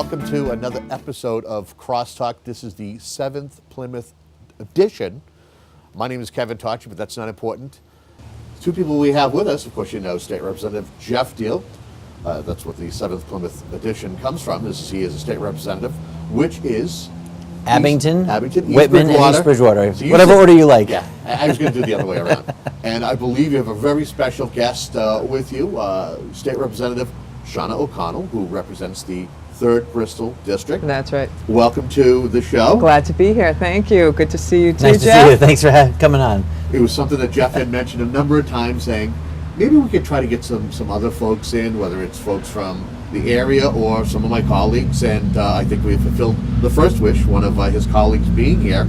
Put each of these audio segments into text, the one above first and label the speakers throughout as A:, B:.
A: Welcome to another episode of CrossTalk. This is the 7th Plymouth edition. My name is Kevin Tocci, but that's not important. Two people we have with us, of course, you know, State Representative Geoff Diehl. That's what the 7th Plymouth edition comes from. He is a state representative, which is
B: Abington,
A: East
B: Whitman,
A: Bridgewater.
B: and East Bridgewater.
A: So
B: Whatever order you like.
A: Yeah, I was going to do the other way around. And I believe you have a very special guest with you, State Representative Shaunna O'Connell, who represents the 3rd Bristol District.
C: That's right.
A: Welcome to the show.
C: Glad to be here. Thank you. Good to see you too,
B: Nice to
C: Geoff.
B: see you. Thanks for coming on.
A: It was something that Geoff had mentioned a number of times, saying maybe we could try to get some other folks in, whether it's folks from the area or some of my colleagues. And I think we fulfilled the first wish, one of his colleagues being here.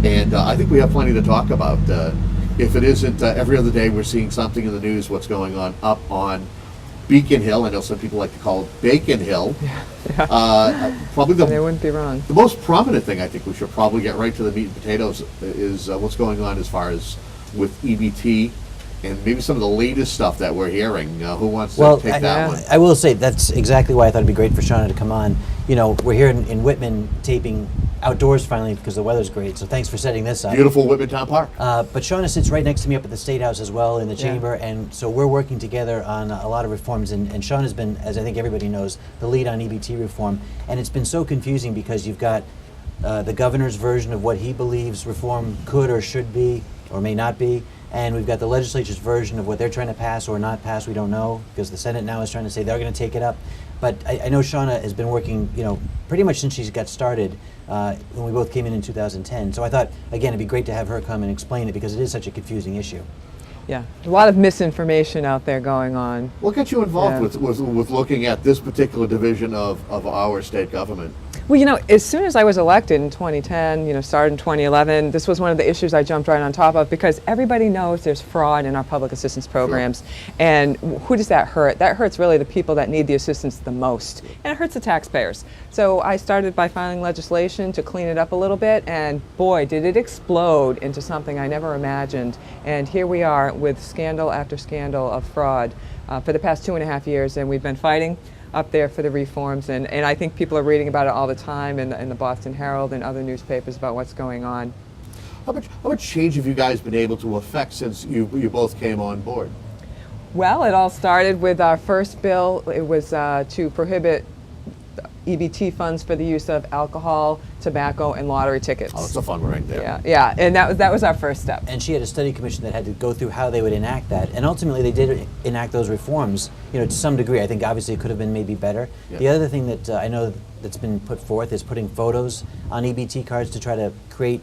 A: And I think we have plenty to talk about. If it isn't every other day we're seeing something in the news, what's going on up on Beacon Hill. I know some people like to call it Bacon Hill. Probably
C: They wouldn't be wrong.
A: the most prominent thing I think we should probably get right to the meat and potatoes is what's going on as far as with EBT and maybe some of the latest stuff that we're hearing. Who wants to take that one?
B: I will say that's exactly why I thought it'd be great for Shaunna to come on. You know, we're here in Whitman taping outdoors finally because the weather's great, so thanks for setting this up.
A: Beautiful Whitman Town Park.
B: But Shaunna sits right next to me up at the State House as well in the chamber, and so we're working together on a lot of reforms, and Shaunna's been, as I think everybody knows, the lead on EBT reform, and it's been so confusing because you've got the governor's version of what he believes reform could or should be or may not be, and we've got the legislature's version of what they're trying to pass or not pass, we don't know, because the Senate now is trying to say they're going to take it up. But I know Shaunna has been working, you know, pretty much since she's got started when we both came in 2010. So I thought, again, it'd be great to have her come and explain it because it is such a confusing issue.
C: Yeah, a lot of misinformation out there going on.
A: What got you involved with looking at this particular division of our state government?
C: Well, you know, as soon as I was elected in 2010, you know, started in 2011, this was one of the issues I jumped right on top of because everybody knows there's fraud in our public assistance programs. Sure. And who does that hurt? That hurts really the people that need the assistance the most. And it hurts the taxpayers. So I started by filing legislation to clean it up a little bit, and boy, did it explode into something I never imagined. And here we are with scandal after scandal of fraud for the past 2.5 years, and we've been fighting up there for the reforms, and I think people are reading about it all the time in the Boston Herald and other newspapers about what's going on.
A: How much change have you guys been able to affect since you both came on board?
C: Well, it all started with our first bill. It was to prohibit EBT funds for the use of alcohol, tobacco, and lottery tickets.
A: Oh, that's a fun one right there.
C: Yeah, and that was our first step.
B: And she had a study commission that had to go through how they would enact that, and ultimately they did enact those reforms, you know, to some degree. I think obviously it could have been maybe better. Yeah. The other thing that I know that's been put forth is putting photos on EBT cards to try to create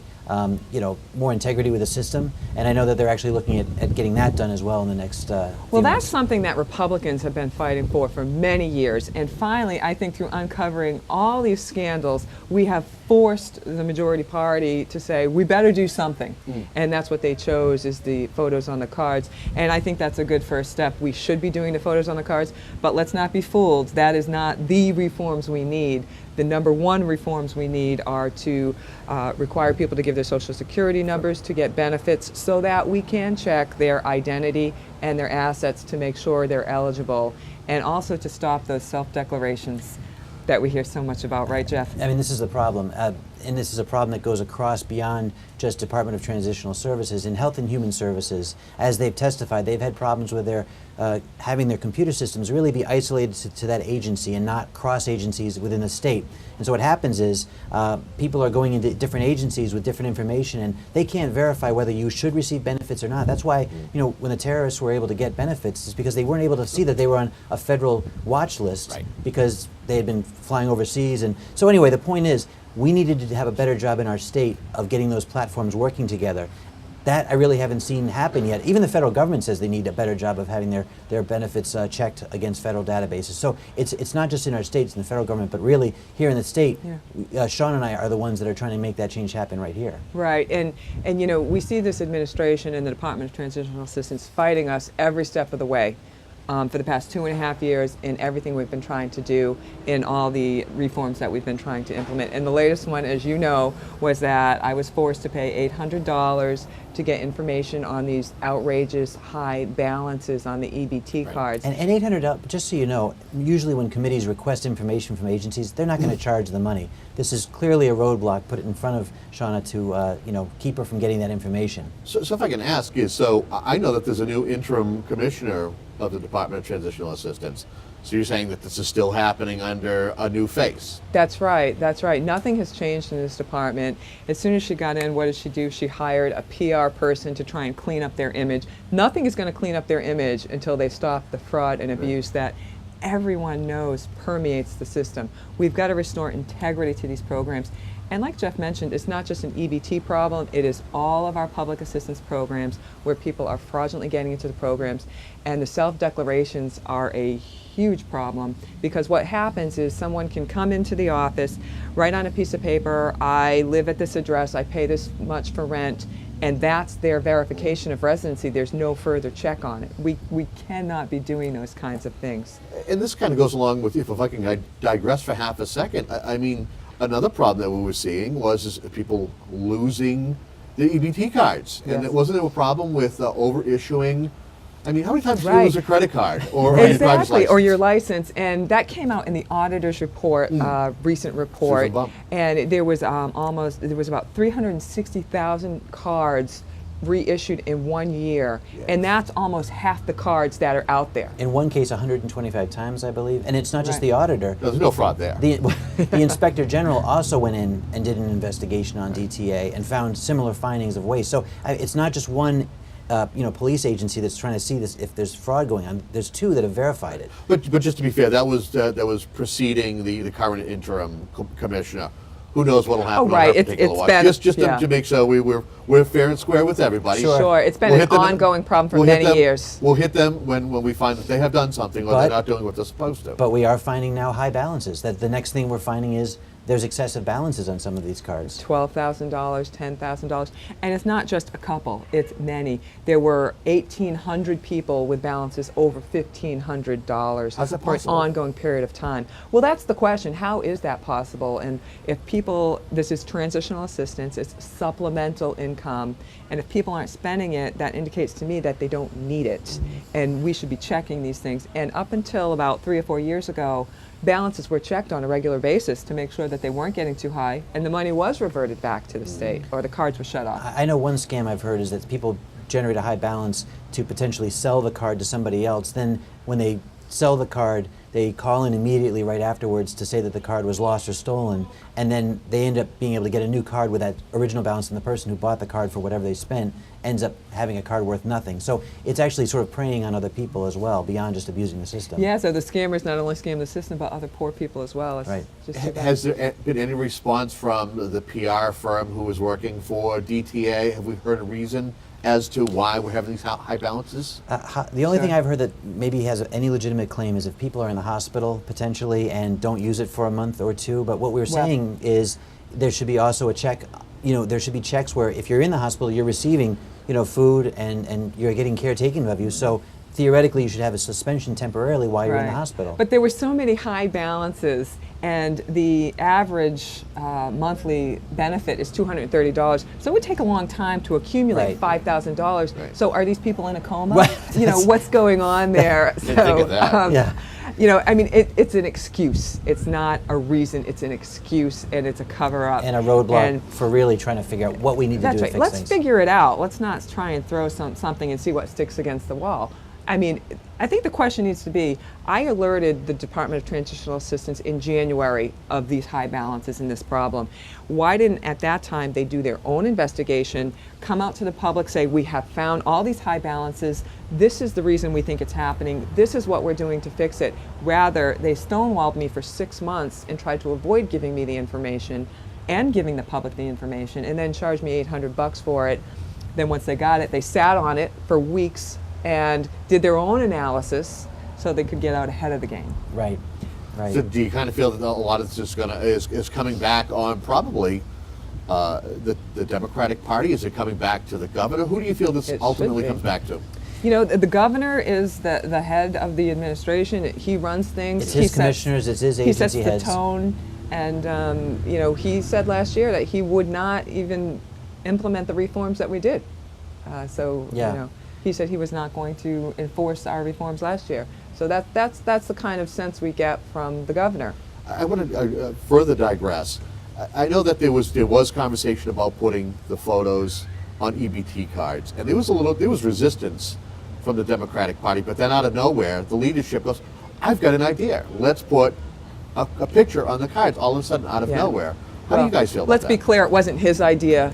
B: you know, more integrity with the system, and I know that they're actually looking at getting that done as well in the next few
C: Well, that's
B: months.
C: something that Republicans have been fighting for many years, and finally, I think through uncovering all these scandals, we have forced the majority party to say, we better do something, and that's what they chose, is the photos on the cards, and I think that's a good first step. We should be doing the photos on the cards, but let's not be fooled. That is not the reforms we need. The number one reforms we need are to require people to give their social security numbers to get benefits so that we can check their identity and their assets to make sure they're eligible, and also to stop those self-declarations that we hear so much about, right, Geoff?
B: I mean, this is the problem, and this is a problem that goes across beyond just Department of Transitional Services. In Health and Human Services, as they've testified, they've had problems with their having their computer systems really be isolated to that agency and not cross agencies within the state. And so what happens is people are going into different agencies with different information, and they can't verify whether you should receive benefits or not. That's why, you know, when the terrorists were able to get benefits, it's because they weren't able to see that they were on a federal watch list because they had been flying overseas. And so anyway, the point is, we needed to have a better job in our state of getting those platforms working together. That I really haven't seen happen yet. Even the federal government says they need a better job of having their benefits checked against federal databases. So it's not just in our states and the federal government, but really here in the state, Shaunna and I are the ones that are trying to make that change happen right here.
C: Right, and you know, we see this administration and the Department of Transitional Assistance fighting us every step of the way. for the past 2.5 years in everything we've been trying to do in all the reforms that we've been trying to implement. And the latest one, as you know, was that I was forced to pay $800 to get information on these outrageous high balances on the EBT cards.
B: And $800, just so you know, usually when committees request information from agencies, they're not going to charge the money. This is clearly a roadblock put in front of Shaunna to keep her from getting that information.
A: So if I can ask you, so I know that there's a new interim commissioner of the Department of Transitional Assistance. So you're saying that this is still happening under a new face?
C: That's right, that's right. Nothing has changed in this department. As soon as she got in, what did she do? She hired a PR person to try and clean up their image. Nothing is going to clean up their image until they stop the fraud and abuse that everyone knows permeates the system. We've got to restore integrity to these programs. And like Geoff mentioned, it's not just an EBT problem, it is all of our public assistance programs where people are fraudulently getting into the programs. And the self-declarations are a huge problem, because what happens is someone can come into the office, write on a piece of paper, I live at this address, I pay this much for rent, and that's their verification of residency. There's no further check on it. We cannot be doing those kinds of things.
A: And this kind of goes along with, if I can digress for half a second, I mean, another problem that we were seeing was people losing the EBT cards. And
C: Yes.
A: wasn't there a problem with over-issuing? I mean, how many times do you
C: Right. lose
A: a credit card or your driver's
C: Exactly,
A: license?
C: or your license, and that came out in the auditor's report, recent report,
A: bump.
C: and there was about 360,000 cards reissued in 1 year, and that's almost half the cards that are out there.
B: In one case, 125 times, I believe. And it's not just
C: Right.
B: the auditor.
A: There's no fraud there.
B: The Inspector General also went in and did an investigation on DTA and found similar findings of waste. So it's not just one police agency that's trying to see this if there's fraud going on. There's two that have verified it.
A: But just to be fair, that was preceding the current interim commissioner. Who knows what'll happen
C: Oh, right.
A: on her
C: It's
A: particular watch.
C: been-
A: Just
C: yeah.
A: to make sure we're fair and square with everybody.
C: Sure, it's been
A: We'll
C: an
A: hit them-
C: ongoing problem for
A: we'll hit
C: many
A: them-
C: years.
A: We'll hit them when we find that they have done something or
B: But-
A: they're not doing what they're supposed to.
B: But we are finding now high balances. That the next thing we're finding is there's excessive balances on some of these cards.
C: $12,000, $10,000, and it's not just a couple, it's many. There were 1,800 people with balances over $1,500
A: How's that
C: for an
A: possible?
C: ongoing period of time. Well, that's the question. How is that possible? And if people, this is transitional assistance, it's supplemental income, and if people aren't spending it, that indicates to me that they don't need it. And we should be checking these things. And up until about 3 or 4 years ago, balances were checked on a regular basis to make sure that they weren't getting too high, and the money was reverted back to the state, or the cards were shut off.
B: I know one scam I've heard is that people generate a high balance to potentially sell the card to somebody else. Then when they sell the card, they call in immediately right afterwards to say that the card was lost or stolen, and then they end up being able to get a new card with that original balance, and the person who bought the card for whatever they spent ends up having a card worth nothing. So it's actually sort of preying on other people as well, beyond just abusing the system.
C: Yeah, so the scammers not only scam the system, but other poor people as well. It's
B: Right.
C: just too bad.
A: Has there been any response from the PR firm who was working for DTA? Have we heard a reason as to why we're having these high balances?
B: The only
C: Sure.
B: thing I've heard that maybe has any legitimate claim is if people are in the hospital potentially and don't use it for a month or two. But what we're saying is there should be also a check. There should be checks where if you're in the hospital, you're receiving food and you're getting care taken of you. So theoretically, you should have a suspension temporarily while you're in the
C: Right.
B: hospital.
C: But there were so many high balances, and the average monthly benefit is $230. So it would take a long time to accumulate
B: Right.
C: $5,000.
A: Right.
C: So are these people in a coma?
B: Right.
C: What's going on there?
A: Didn't think of that.
B: Yeah.
C: I mean, it's an excuse. It's not a reason. It's an excuse, and it's a cover-up.
B: And a roadblock
C: And
B: for really trying to figure out what we need to
C: that's
B: do
C: right.
B: to fix
C: Let's
B: things.
C: figure it out. Let's not try and throw something and see what sticks against the wall. I mean, I think the question needs to be, I alerted the Department of Transitional Assistance in January of these high balances and this problem. Why didn't, at that time, they do their own investigation, come out to the public, say, we have found all these high balances, this is the reason we think it's happening, this is what we're doing to fix it. Rather, they stonewalled me for 6 months and tried to avoid giving me the information and giving the public the information, and then charged me $800 for it. Then once they got it, they sat on it for weeks and did their own analysis so they could get out ahead of the game.
B: Right. Right.
A: So do you kind of feel that a lot of this is coming back on probably the Democratic Party? Is it coming back to the governor? Who do you feel this
C: It should
A: ultimately
C: be.
A: comes back to?
C: You know, the governor is the head of the administration. He runs things.
B: It's his commissioners, it's his agency
C: heads. He
B: heads.
C: sets the tone. And, you know, he said last year that he would not even implement the reforms that we did. So,
B: Yeah.
C: you know, he said he was not going to enforce our reforms last year. So that's the kind of sense we get from the governor.
A: I want to further digress. I know that there was conversation about putting the photos on EBT cards, and there was resistance from the Democratic Party, but then out of nowhere, the leadership goes, "I've got an idea. Let's put a picture on the cards." All of a sudden, out of
C: Yeah.
A: nowhere. How do you guys feel about
C: Let's
A: that?
C: be clear, it wasn't his idea,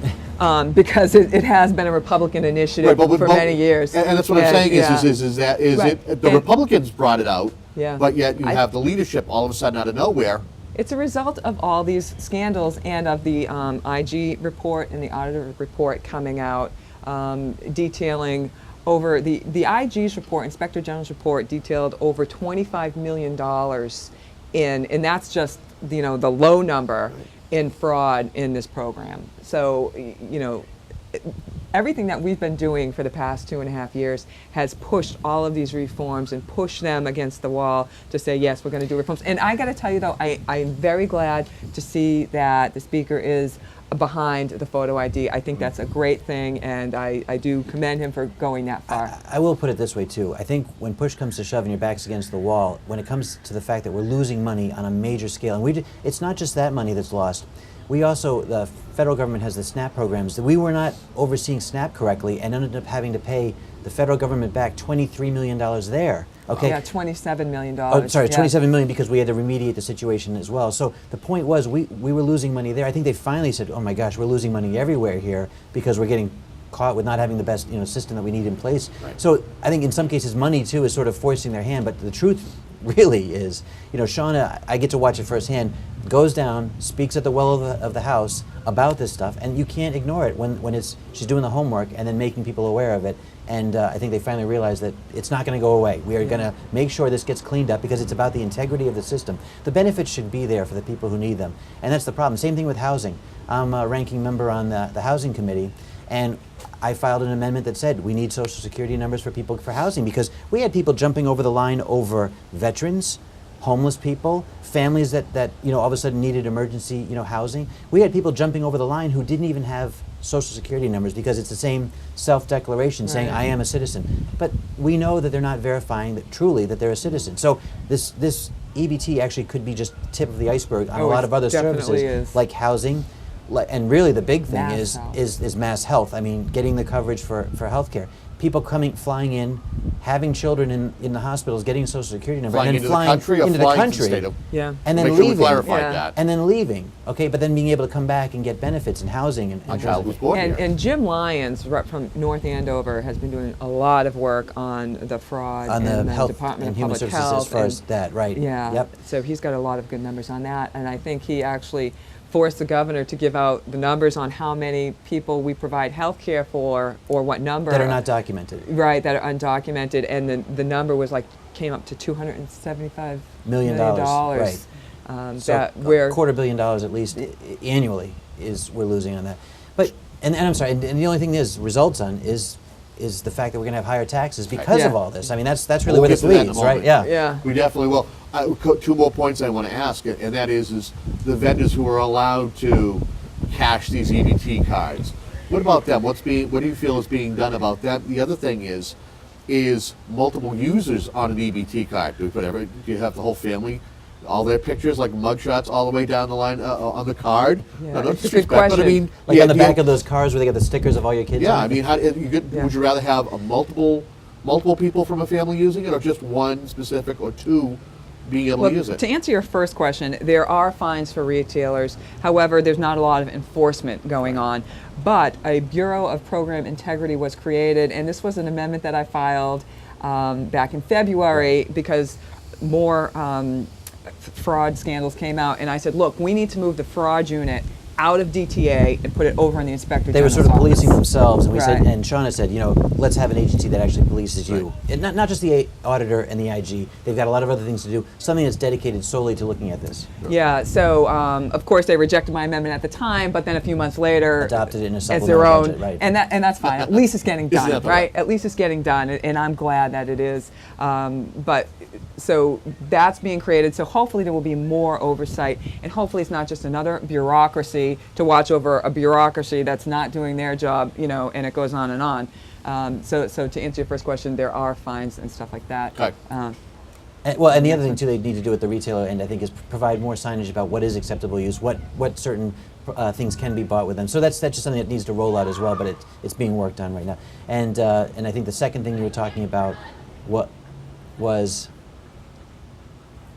C: because it has been a Republican initiative
A: Right,
C: for many years.
A: And that's what I'm saying
C: yeah.
A: is
C: Right.
A: it the Republicans brought it out,
C: Yeah.
A: but yet you have the leadership all of a sudden out of nowhere.
C: It's a result of all these scandals and of the IG report and the auditor report coming out, detailing over the IG's report, Inspector General's report, detailed over $25 million and that's just, you know, the low number in fraud in this program. So, you know, everything that we've been doing for the past 2.5 years has pushed all of these reforms and pushed them against the wall to say, yes, we're going to do reforms. And I got to tell you, though, I'm very glad to see that the Speaker is behind the photo ID. I think that's a great thing, and I do commend him for going that far.
B: I will put it this way, too. I think when push comes to shove and your back's against the wall, when it comes to the fact that we're losing money on a major scale, and it's not just that money that's lost. We also, the federal government has the SNAP programs. That we were not overseeing SNAP correctly and ended up having to pay the federal government back $23 million there. Okay.
C: Yeah, $27 million.
B: Oh, sorry,
C: yeah.
B: $27 million because we had to remediate the situation as well. So the point was we were losing money there. I think they finally said, oh my gosh, we're losing money everywhere here because we're getting caught with not having the best system that we need in place.
A: Right.
B: So I think in some cases money too is sort of forcing their hand, but the truth really is, Shaunna, I get to watch it firsthand, goes down, speaks at the well of the House about this stuff, and you can't ignore it when she's doing the homework and then making people aware of it. And I think they finally realized that it's not going to go away. We are going to make sure this gets cleaned up because it's about the integrity of the system. The benefits should be there for the people who need them. And that's the problem. Same thing with housing. I'm a ranking member on the Housing Committee, and I filed an amendment that said we need Social Security numbers for people for housing because we had people jumping over the line over veterans, homeless people, families that all of a sudden needed emergency housing. We had people jumping over the line who didn't even have Social Security numbers because it's the same self-declaration saying I am a citizen. But we know that they're not verifying that truly that they're a citizen. So this EBT actually could be just the tip of the iceberg on a lot of other services like housing. And really the big thing is mass health. I mean, getting the coverage for health care. People flying in, having children in the hospitals, getting a Social Security number, and then flying into the country, and then leaving, and then leaving. Okay, but then being able to come back and get benefits and housing
C: and Jim Lyons from North Andover has been doing a lot of work on the fraud
B: on the health
C: Department
B: and
C: of
B: Human
C: Public
B: Services
C: Health
B: as far as that, right?
C: Yeah.
B: Yep.
C: So he's got a lot of good numbers on that, and I think he actually forced the governor to give out the numbers on how many people we provide health care for or what number.
B: That are not documented.
C: Right, that are undocumented, and the number was came up to $275 million.
B: Right.
C: So we're
B: $250 million at least annually we're losing on that. But and I'm sorry, and the only thing this results on is the fact that we're going to have higher taxes because of all this. I mean, that's really where this leads, right?
C: Yeah.
A: We definitely will. Two more points I want to ask, and that is the vendors who are allowed to cash these EBT cards. What about them? What do you feel is being done about that? The other thing is multiple users on an EBT card. Do you have the whole family, all their pictures, like mugshots, all the way down the line on the card?
C: Yeah,
A: No
C: it's a good question.
A: But I mean,
B: on the back of those cars where they got the stickers of all your kids.
A: Yeah,
B: on
A: I mean, would you rather have multiple people from a family using it, or just one specific, or two being able to use it?
C: To answer your first question, there are fines for retailers. However, there's not a lot of enforcement going on. But a Bureau of Program Integrity was created, and this was an amendment that I filed back in February because more fraud scandals came out, and I said, look, we need to move the fraud unit out of DTA and put it over in the Inspector
B: They were
C: General's
B: sort of policing
C: office.
B: themselves, and we said,
C: Right.
B: and Shaunna said, let's have an agency that actually polices you. And not just the auditor and the IG. They've got a lot of other things to do. Something that's dedicated solely to looking at this.
C: Yeah, so of course they rejected my amendment at the time, but then a few months later
B: Adopted it in a
C: as
B: supplemental
C: their own,
B: budget, right.
C: and that's fine. At least it's getting done,
A: that the
C: right? At least it's getting done, and I'm glad that it is. But so that's being created. So hopefully there will be more oversight, and hopefully it's not just another bureaucracy to watch over a bureaucracy that's not doing their job, and it goes on and on. So to answer your first question, there are fines and stuff like that.
A: Okay.
B: And the other thing too they need to do at the retailer end, I think, is provide more signage about what is acceptable use, what certain things can be bought with them. So that's just something that needs to roll out as well, but it's being worked on right now. And I think the second thing you were talking about, what was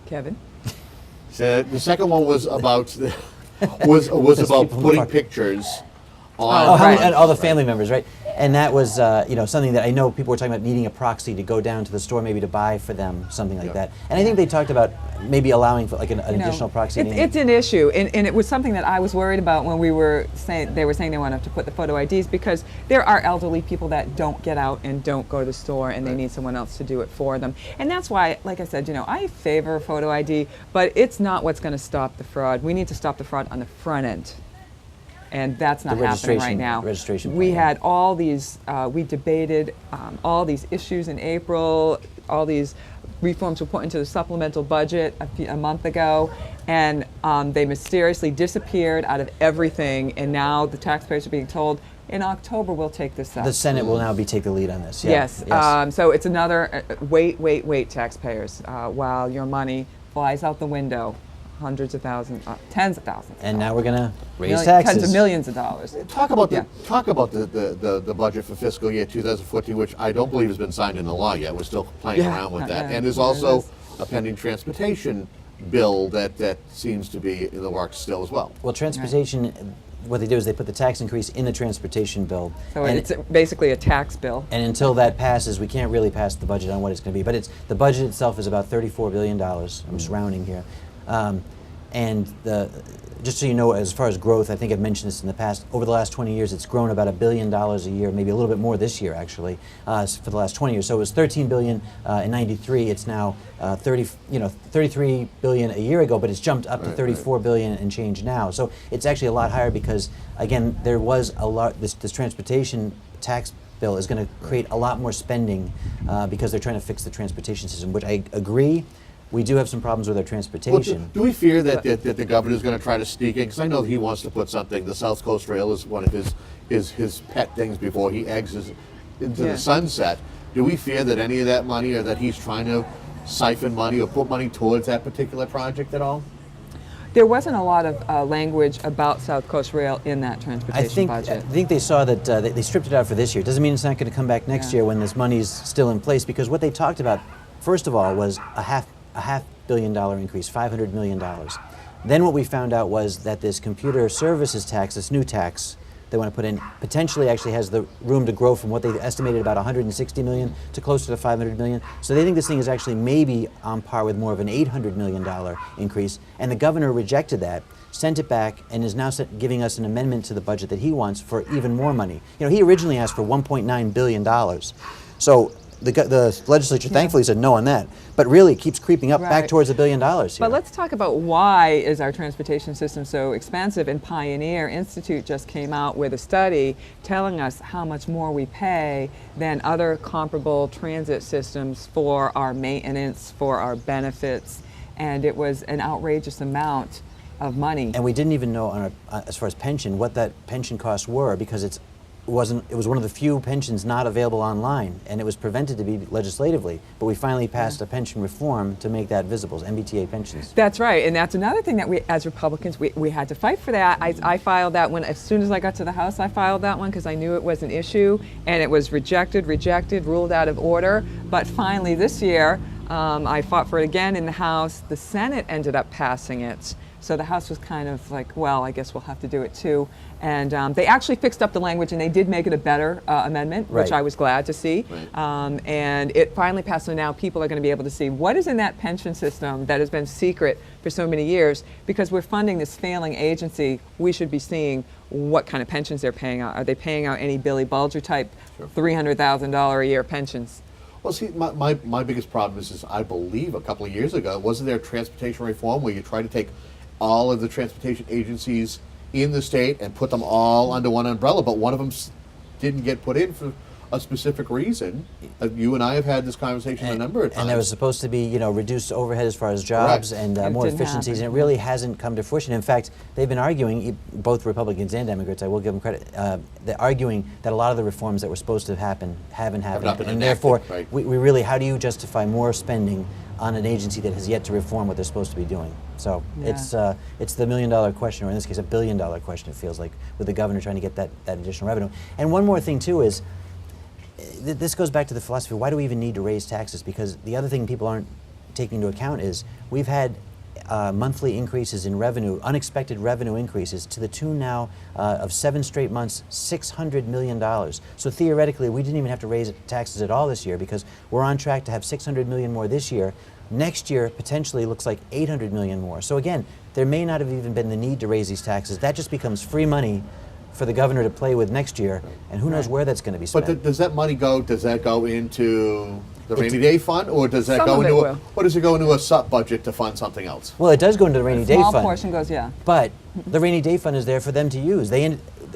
C: Kevin?
A: So the second one was about was about
B: people
A: putting
B: apart.
A: pictures on.
C: Right.
B: and all the family members, right? And that was something that I know people were talking about, needing a proxy to go down to the store maybe to buy for them, something like that. And I think they talked about maybe allowing for like an additional proxy.
C: It's an issue, and it was something that I was worried about when they were saying they wanted to put the photo IDs, because there are elderly people that don't get out and don't go to the store, and they need someone else to do it for them. And that's why, like I said, I favor photo ID, but it's not what's going to stop the fraud. We need to stop the fraud on the front end. And that's not happening right now.
B: Registration
C: We
B: plan.
C: had all these, we debated all these issues in April, all these reforms were put into the supplemental budget a month ago, and they mysteriously disappeared out of everything, and now the taxpayers are being told, in October we'll take this up.
B: The Senate will now take the lead on this. Yeah.
C: Yes, so it's another, wait, taxpayers, while your money flies out the window. Hundreds of thousands, tens of thousands.
B: And now we're going to raise taxes.
C: Tens of millions of dollars.
A: Talk about
C: Yeah.
A: the budget for fiscal year 2014, which I don't believe has been signed into law yet. We're still playing
C: Yeah.
A: around with that.
C: Yeah.
A: And there's
C: There it
A: also
C: is.
A: a pending transportation bill that seems to be in the works still as well.
B: Well, transportation, what they do is they put the tax increase in the transportation bill.
C: So
B: and,
C: it's basically a tax bill.
B: and until that passes, we can't really pass the budget on what it's going to be. But the budget itself is about $34 billion. I'm just rounding here. And just so you know, as far as growth, I think I've mentioned this in the past, over the last 20 years, it's grown about $1 billion a year, maybe a little bit more this year, actually, for the last 20 years. So it was $13 billion in '93. It's now 33 billion a year ago, but it's jumped up to 34 billion and change now. So it's actually a lot higher because, again, there was a lot, this transportation tax bill is going to create a lot more spending because they're trying to fix the transportation system, which I agree. We do have some problems with our
A: Well,
B: transportation.
A: do we fear that the governor's going to try to sneak in? Because I know he wants to put something. The South Coast Rail is one of his pet things before he exits into
C: Yeah.
A: the sunset. Do we fear that any of that money, or that he's trying to siphon money or put money towards that particular project at all?
C: There wasn't a lot of language about South Coast Rail in that transportation
B: I
C: budget.
B: think they saw that they stripped it out for this year. Doesn't mean it's not going to come back next
C: Yeah.
B: year when this money's still in place, because what they talked about, first of all, was a half $500 million increase, $500 million. Then what we found out was that this computer services tax, this new tax they want to put in, potentially actually has the room to grow from what they estimated about 160 million to closer to 500 million. So they think this thing is actually maybe on par with more of an $800 million increase. And the governor rejected that, sent it back, and is now giving us an amendment to the budget that he wants for even more money. He originally asked for $1.9 billion. So the legislature thankfully said no on that, but really it keeps creeping up back
C: Right.
B: towards $1 billion here.
C: But let's talk about why is our transportation system so expensive. And Pioneer Institute just came out with a study telling us how much more we pay than other comparable transit systems for our maintenance, for our benefits, and it was an outrageous amount of money.
B: And we didn't even know on as far as pension what that pension costs were, because it was one of the few pensions not available online, and it was prevented to be legislatively. But we finally passed a pension reform to make that visible, MBTA pensions.
C: That's right, and that's another thing that we, as Republicans, we had to fight for that. I filed that one as soon as I got to the House. I filed that one because I knew it was an issue, and it was rejected, ruled out of order. But finally, this year, I fought for it again in the House. The Senate ended up passing it. So the House was kind of like, well, I guess we'll have to do it too. And they actually fixed up the language, and they did make it a better amendment, which
B: Right.
C: I was glad to see.
A: Right.
C: And it finally passed, so now people are going to be able to see what is in that pension system that has been secret for so many years. Because we're funding this failing agency, we should be seeing what kind of pensions they're paying out. Are they paying out any Billy Bulger type $300,000 a year pensions?
A: Well, see, my biggest problem is I believe a couple of years ago, wasn't there transportation reform where you tried to take all of the transportation agencies in the state and put them all under one umbrella, but one of them didn't get put in for a specific reason. You and I have had this conversation a number of times.
B: And there was supposed to be, reduced overhead as far as jobs
A: Correct.
B: and
C: It
B: more
C: didn't
B: efficiencies,
C: happen.
B: and it really hasn't come to fruition. In fact, they've been arguing, both Republicans and Democrats, I will give them credit, they're arguing that a lot of the reforms that were supposed to happen haven't happened.
A: not been
B: And
A: enacted,
B: therefore,
A: right.
B: we really, how do you justify more spending on an agency that has yet to reform what they're supposed to be doing? So
C: Yeah.
B: it's the $1 million question, or in this case, $1 billion question, it feels like, with the governor trying to get that additional revenue. And one more thing, too, is this goes back to the philosophy, why do we even need to raise taxes? Because the other thing people aren't taking into account is we've had monthly increases in revenue, unexpected revenue increases, to the tune now of 7 straight months, $600 million. So theoretically, we didn't even have to raise taxes at all this year, because we're on track to have $600 million more this year. Next year, potentially, looks like $800 million more. So again, there may not have even been the need to raise these taxes. That just becomes free money for the governor to play with next year, and who knows where that's going to be spent.
A: But does that money go into the rainy day fund, or does that
C: Some
A: go
C: of it
A: into
C: will.
A: or does it go into a sub budget to fund something else?
B: Well, it does go into the rainy day
C: Small
B: fund.
C: portion goes, yeah.
B: But the rainy day fund is there for them to use.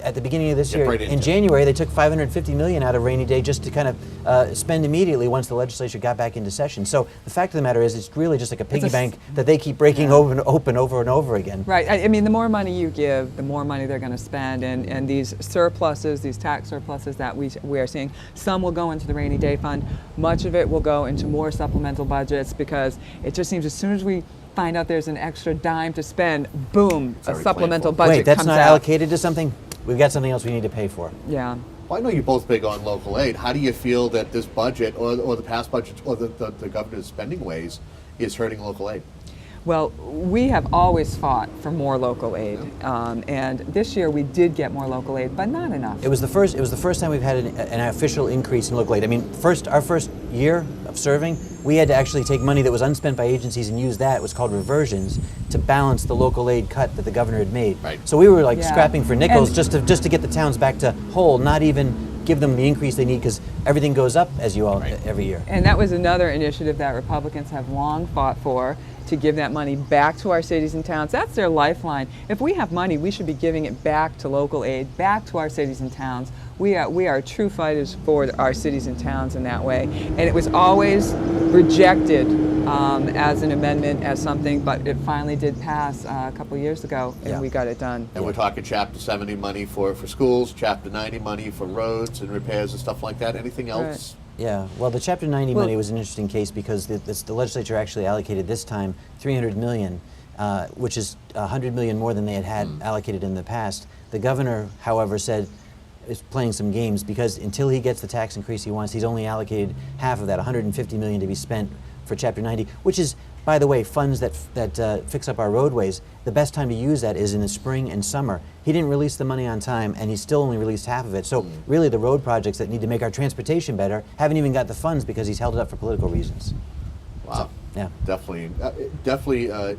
B: At the beginning of this
A: Get
B: year,
A: right
B: in
A: into it.
B: January, they took $550 million out of rainy day just to kind of spend immediately once the legislature got back into session. So the fact of the matter is, it's really just like a piggy bank that they keep breaking open over and over again.
C: Right. I mean, the more money you give, the more money they're going to spend. And these surpluses, these tax surpluses that we are seeing, some will go into the rainy day fund. Much of it will go into more supplemental budgets, because it just seems as soon as we find out there's an extra dime to spend, boom, a
A: already
C: supplemental
A: planned for.
C: budget
B: Wait, that's
C: comes
B: not
C: out.
B: allocated to something? We've got something else we need to pay for.
C: Yeah.
A: Well, I know you're both big on local aid. How do you feel that this budget, or the past budgets, or the governor's spending ways, is hurting local aid?
C: Well, we have always fought for more local aid, and this year we did get more local aid, but not enough.
B: It was the first time we've had an official increase in local aid. I mean, our first year of serving, we had to actually take money that was unspent by agencies and use that. It was called reversions to balance the local aid cut that the governor had made.
A: Right.
B: So we were like
C: Yeah.
B: scrapping for nickels
C: And-
B: just to get the towns back to whole, not even give them the increase they need, because everything goes up, as you all every year.
C: And that was another initiative that Republicans have long fought for, to give that money back to our cities and towns. That's their lifeline. If we have money, we should be giving it back to local aid, back to our cities and towns. We are true fighters for our cities and towns in that way. And it was always rejected as an amendment, as something, but it finally did pass a couple years ago, and
B: Yeah.
C: we got it done.
A: And we're talking Chapter 70 money for schools, Chapter 90 money for roads and repairs and stuff like that. Anything else?
B: Yeah, well, the Chapter 90
C: Well-
B: money was an interesting case, because the legislature actually allocated this time $300 million, which is $100 million more than they had allocated in the past. The governor, however, said is playing some games, because until he gets the tax increase he wants, he's only allocated half of that, $150 million, to be spent for Chapter 90, which is, by the way, funds that fix up our roadways. The best time to use that is in the spring and summer. He didn't release the money on time, and he still only released half of it. So really, the road projects that need to make our transportation better haven't even got the funds, because he's held it up for political reasons.
A: Wow.
B: Yeah.
A: Definitely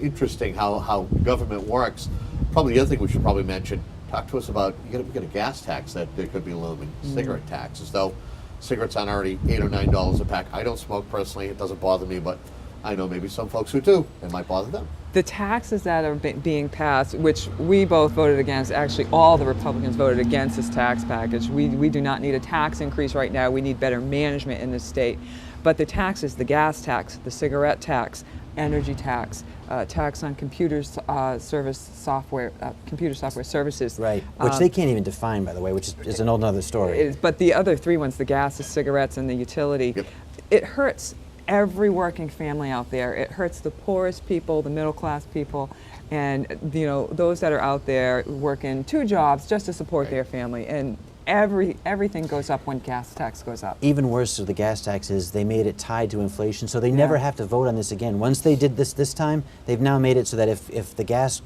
A: interesting how government works. Probably the other thing we should probably mention, talk to us about, we got a gas tax that there could be looming, cigarette tax, as though cigarettes aren't already $8 or $9 a pack. I don't smoke personally, it doesn't bother me, but I know maybe some folks who do, it might bother them.
C: The taxes that are being passed, which we both voted against, actually all the Republicans voted against this tax package. We do not need a tax increase right now. We need better management in this state. But the taxes, the gas tax, the cigarette tax, energy tax, tax on computer software services.
B: Right, which they can't even define, by the way, which is an whole other story.
C: But the other three ones, the gas, the cigarettes, and the utility,
A: Yep.
C: it hurts every working family out there. It hurts the poorest people, the middle class people, and those that are out there working 2 jobs just to support their family. And everything goes up when gas tax goes up.
B: Even worse with the gas taxes, they made it tied to inflation, so they never have to vote on this again. Once they did this time, they've now made it so that if the gas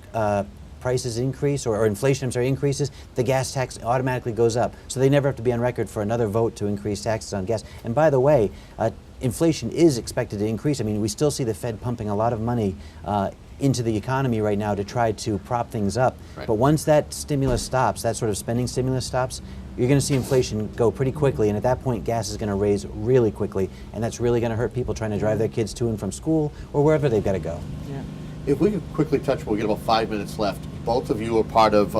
B: prices increase or inflation increases, the gas tax automatically goes up. So they never have to be on record for another vote to increase taxes on gas. And by the way, inflation is expected to increase. I mean, we still see the Fed pumping a lot of money into the economy right now to try to prop things up.
A: Right.
B: But once that stimulus stops, that sort of spending stimulus stops, you're going to see inflation go pretty quickly, and at that point gas is going to raise really quickly, and that's really going to hurt people trying to drive their kids to and from school or wherever they've got to go.
C: Yeah.
A: If we could quickly touch, we'll get about 5 minutes left. Both of you are part of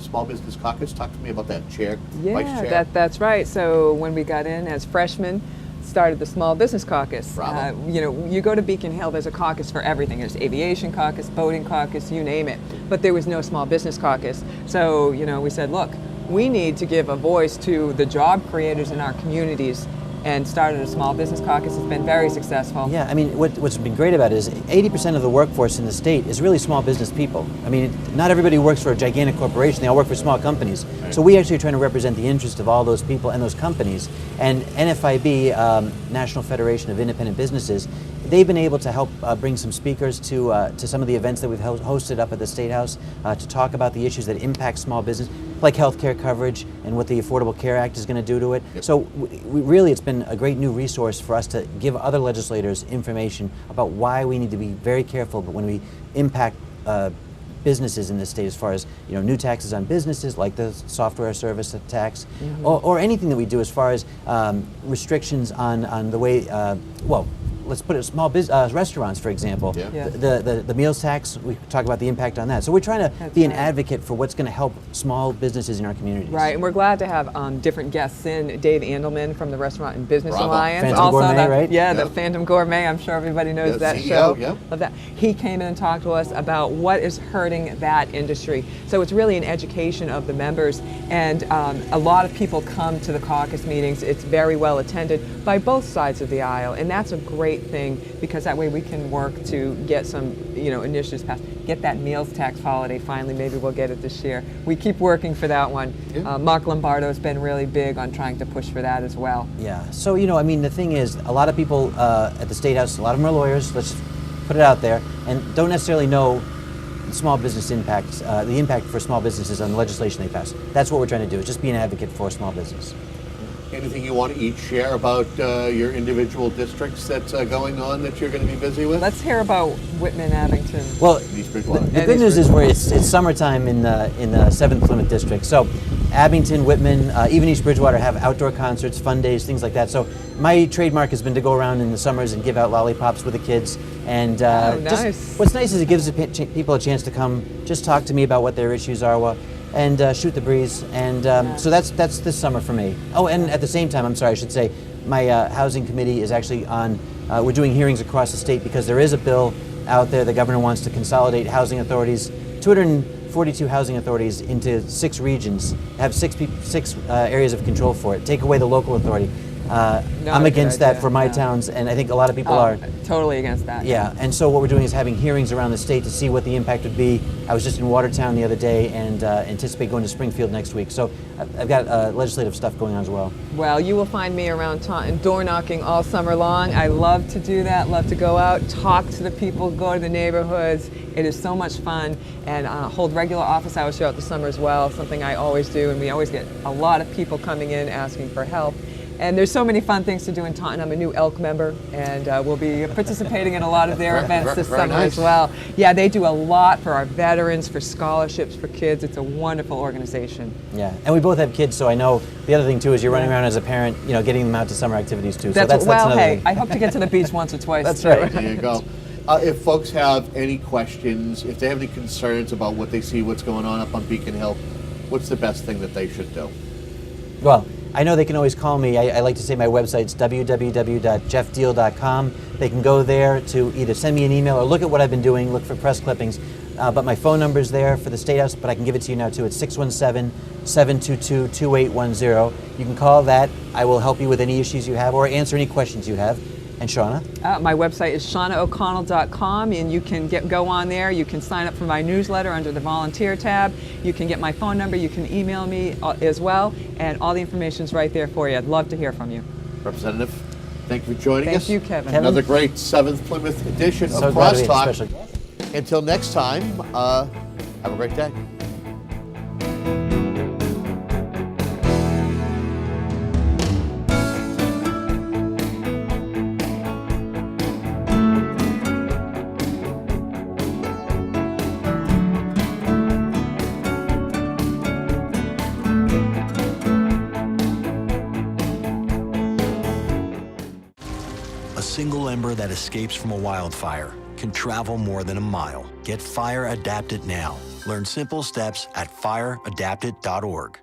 A: Small Business Caucus. Talk to me about that chair, vice chair.
C: Yeah, that's right. So when we got in as freshmen, started the Small Business Caucus.
A: Bravo.
C: You go to Beacon Hill, there's a caucus for everything. There's aviation caucus, boating caucus, you name it. But there was no Small Business Caucus. So, we said, look, we need to give a voice to the job creators in our communities, and started a Small Business Caucus. It's been very successful.
B: Yeah, I mean, what's been great about it is 80% of the workforce in the state is really small business people. I mean, not everybody works for a gigantic corporation, they all work for small companies. Right. So we actually are trying to represent the interest of all those people and those companies. And NFIB, National Federation of Independent Businesses, they've been able to help bring some speakers to some of the events that we've hosted up at the State House to talk about the issues that impact small business, like healthcare coverage and what the Affordable Care Act is going to do to it. Yep. So really it's been a great new resource for us to give other legislators information about why we need to be very careful when we impact businesses in this state, as far as new taxes on businesses like the software service tax, or anything that we do as far as restrictions on the way, let's put it small restaurants, for example.
A: Yeah.
C: Yeah.
B: The meals tax, we talk about the impact on that. So we're trying to be an advocate for what's going to help small businesses in our communities.
C: Right, and we're glad to have different guests in. Dave Andelman from the Restaurant and Business
A: Bravo.
C: Alliance.
B: Phantom Gourmet, right?
C: Yeah,
A: Yep.
C: the Phantom Gourmet. I'm sure everybody knows that
A: CEO,
C: show.
A: yep.
C: Love that. He came in and talked to us about what is hurting that industry. So it's really an education of the members, and a lot of people come to the caucus meetings. It's very well attended by both sides of the aisle, and that's a great thing, because that way we can work to get some initiatives passed. Get that meals tax holiday finally. Maybe we'll get it this year. We keep working for that one.
A: Yeah.
C: Mark Lombardo's been really big on trying to push for that as well.
B: Yeah. So I mean, the thing is, a lot of people at the State House, a lot of them are lawyers. Let's put it out there, and don't necessarily know small business impacts, the impact for small businesses on the legislation they pass. That's what we're trying to do, is just be an advocate for small business.
A: Anything you want to each share about your individual districts that's going on that you're going to be busy with?
C: Let's hear about Whitman, Abington.
B: Well,
A: East Bridgewater.
B: the good news is it's summertime in the 7th Plymouth District. So Abington, Whitman, even East Bridgewater have outdoor concerts, fun days, things like that. So my trademark has been to go around in the summers and give out lollipops with the kids. And
C: nice.
B: What's nice is it gives people a chance to come, just talk to me about what their issues are, and shoot the breeze. And so that's this summer for me. Oh, and at the same time, I'm sorry, I should say, my housing committee is actually on, we're doing hearings across the state because there is a bill out there. The governor wants to consolidate housing authorities, 242 housing authorities, into 6 regions, have six areas of control for it, take away the local authority. I'm against that for my towns, and I think a lot of people are.
C: Totally against that.
B: Yeah, and so what we're doing is having hearings around the state to see what the impact would be. I was just in Watertown the other day and anticipate going to Springfield next week. So I've got legislative stuff going on as well.
C: Well, you will find me around Taunton door knocking all summer long. I love to do that, love to go out, talk to the people, go to the neighborhoods. It is so much fun, and hold regular office hours throughout the summer as well, something I always do, and we always get a lot of people coming in asking for help. And there's so many fun things to do in Taunton. I'm a new Elk member, and we'll be participating in a lot of their events this summer as well. Yeah, they do a lot for our veterans, for scholarships for kids. It's a wonderful organization.
B: Yeah, and we both have kids, so I know the other thing too is you're running around as a parent, getting them out to summer activities too.
C: That's
B: another
C: hey,
B: thing.
C: I hope to get to the beach once or twice.
B: That's
C: too.
B: right.
A: There you go. If folks have any questions, if they have any concerns about what they see, what's going on up on Beacon Hill, what's the best thing that they should do?
B: Well, I know they can always call me. I like to say my website's www.geoffdiehl.com. They can go there to either send me an email or look at what I've been doing, look for press clippings. But my phone number's there for the State House, but I can give it to you now too. It's 617-722-2810. You can call that. I will help you with any issues you have or answer any questions you have. And Shaunna?
C: My website is ShaunnaO'Connell.com, and you can go on there. You can sign up for my newsletter under the volunteer tab. You can get my phone number. You can email me as well, and all the information's right there for you. I'd love to hear from you.
A: Representative, thank you for joining us.
C: Thank you, Kevin.
A: Another great 7th Plymouth edition
B: So
A: of
B: glad we had a
A: CrossTalk.
B: special guest.
A: Until next time, have a great day.
D: A single ember that escapes from a wildfire can travel more than a mile. Get fire adapted now. Learn simple steps at fireadapted.org.